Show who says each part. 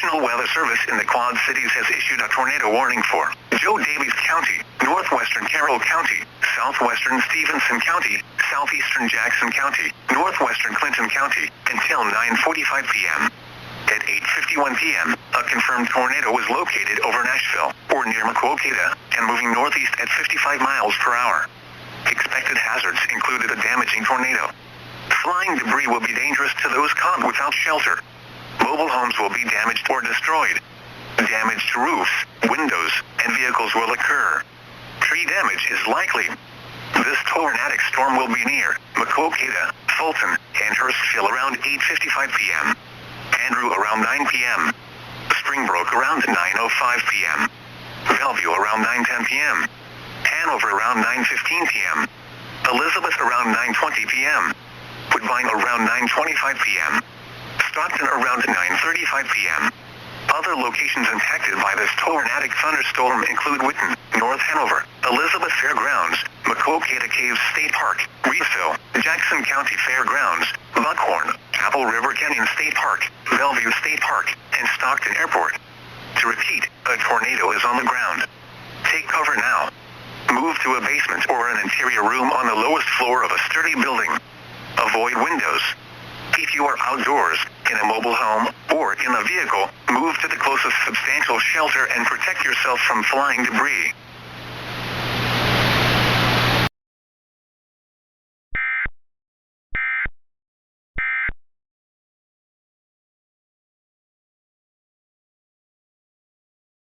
Speaker 1: National Weather Service in the Quad Cities has issued a tornado warning for Joe Davies County, northwestern Carroll County, southwestern Stevenson County, southeastern Jackson County, northwestern Clinton County, until 9:45 p.m. At 8:51 p.m., a confirmed tornado was located over Nashville, or near Maquoketa, and moving northeast at 55 miles per hour. Expected hazards included a damaging tornado. Flying debris will be dangerous to those caught without shelter. Mobile homes will be damaged or destroyed. Damage to roofs, windows, and vehicles will occur. Tree damage is likely. This tornadic storm will be near Maquoketa, Fulton, and Hurstville around 8:55 p.m. Andrew around 9 p.m. Springbrook around 9:05 p.m. Bellevue around 9:10 p.m. Hanover around 9:15 p.m. Elizabeth around 9:20 p.m. Woodbine around 9:25 p.m. Stockton around 9:35 p.m. Other locations impacted by this tornadic thunderstorm include Witten, North Hanover, Elizabeth Fairgrounds, Maquoketa Caves State Park, Reevesville, Jackson County Fairgrounds, Buckhorn, Apple River Canyon State Park, Bellevue State Park, and Stockton Airport. To repeat, a tornado is on the ground. Take cover now. Move to a basement or an interior room on the lowest floor of a sturdy building. Avoid windows. If you are outdoors, in a mobile home, or in a vehicle, move to the closest substantial shelter and protect yourself from flying debris.